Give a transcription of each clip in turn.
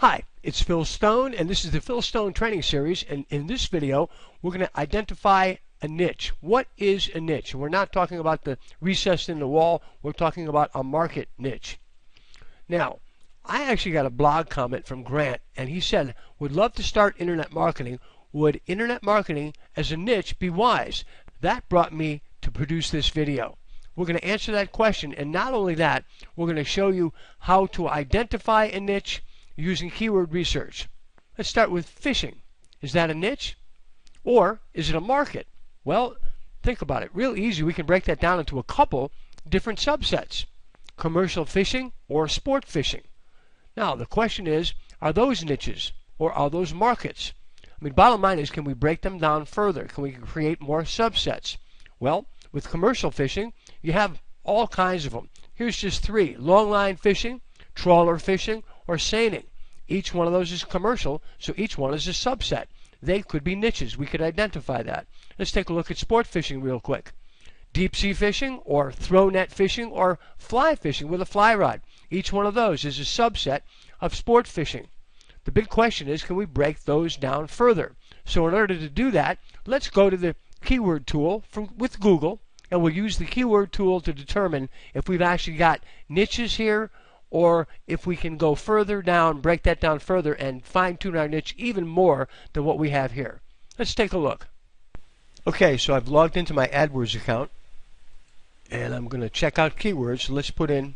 Hi, it's Phil Stone, and this is the Phil Stone Training Series, and in this video we're going to identify a niche. What is a niche? We're not talking about the recess in the wall, we're talking about a market niche. Now, I actually got a blog comment from Grant, and he said, would love to start internet marketing. Would internet marketing as a niche be wise? That brought me to produce this video. We're going to answer that question, and not only that, we're going to show you how to identify a niche using keyword research. Let's start with fishing. Is that a niche? Or is it a market? Well, think about it. Real easy. We can break that down into a couple different subsets. Commercial fishing or sport fishing. Now, the question is, are those niches or are those markets? I mean, bottom line is, can we break them down further? Can we create more subsets? Well, with commercial fishing, you have all kinds of them. Here's just three. Longline fishing, trawler fishing, or seining. Each one of those is commercial, so each one is a subset. They could be niches. We could identify that. Let's take a look at sport fishing real quick. Deep sea fishing, or throw net fishing, or fly fishing with a fly rod. Each one of those is a subset of sport fishing. The big question is, can we break those down further? So in order to do that, let's go to the keyword tool with Google, and we'll use the keyword tool to determine if we've actually got niches here, or if we can go further down, break that down further, and fine-tune our niche even more than what we have here. Let's take a look. Okay, so I've logged into my AdWords account, and I'm going to check out keywords. So let's put in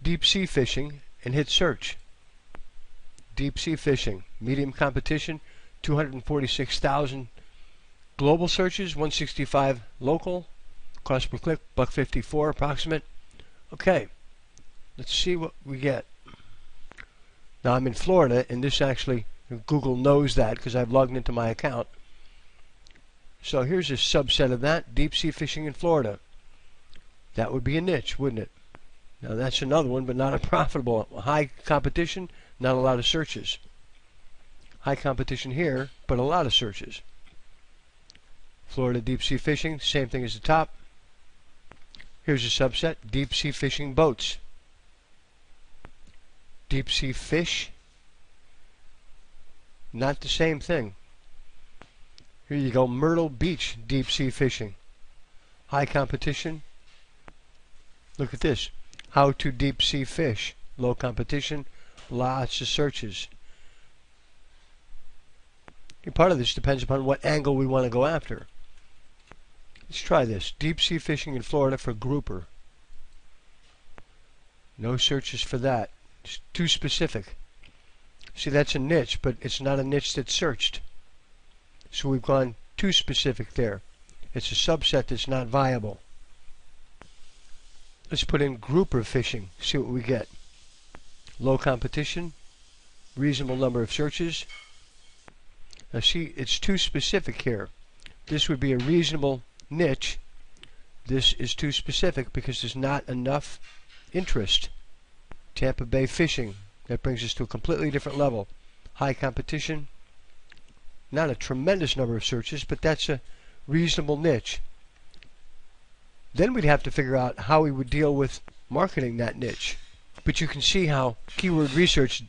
deep sea fishing and hit search. Deep sea fishing, medium competition, 246,000 global searches, 165 local, cost per click, $1.54 approximate. Okay. Let's see what we get. Now I'm in Florida, and this actually, Google knows that because I've logged into my account. So here's a subset of that, deep sea fishing in Florida. That would be a niche, wouldn't it? Now that's another one, but not a profitable. High competition, not a lot of searches. High competition here, but a lot of searches. Florida deep sea fishing, same thing as the top. Here's a subset, deep sea fishing boats. Deep sea fish, not the same thing. Here you go, Myrtle Beach deep sea fishing. High competition. Look at this, how to deep sea fish. Low competition, lots of searches. And part of this depends upon what angle we want to go after. Let's try this, deep sea fishing in Florida for grouper. No searches for that. It's too specific. See, that's a niche, but it's not a niche that's searched. So we've gone too specific there. It's a subset that's not viable. Let's put in grouper fishing, see what we get. Low competition, reasonable number of searches. Now see, it's too specific here. This would be a reasonable niche. This is too specific because there's not enough interest. Tampa Bay fishing, that brings us to a completely different level. High competition, not a tremendous number of searches, but that's a reasonable niche. Then we'd have to figure out how we would deal with marketing that niche. But you can see how keyword research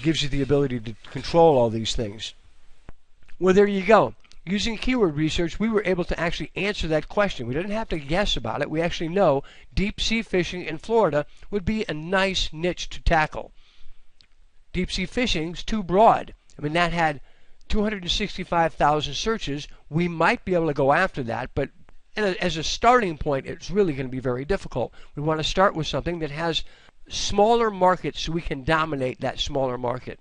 gives you the ability to control all these things. Well, there you go. Using keyword research, we were able to actually answer that question. We didn't have to guess about it. We actually know deep sea fishing in Florida would be a nice niche to tackle. Deep sea fishing is too broad. I mean, that had 265,000 searches. We might be able to go after that, but as a starting point, it's really going to be very difficult. We want to start with something that has smaller markets so we can dominate that smaller market.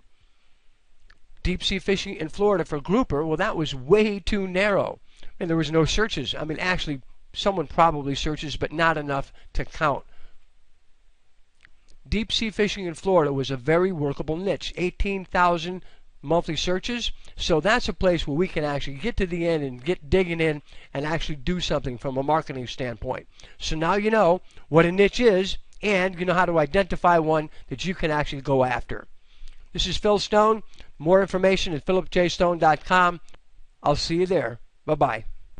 Deep sea fishing in Florida for grouper, well, that was way too narrow. And there was no searches. I mean, actually, someone probably searches, but not enough to count. Deep sea fishing in Florida was a very workable niche. 18,000 monthly searches. So that's a place where we can actually get to the end and get digging in and actually do something from a marketing standpoint. So now you know what a niche is, and you know how to identify one that you can actually go after. This is Phil Stone. More information at philipjstone.com. I'll see you there. Bye-bye.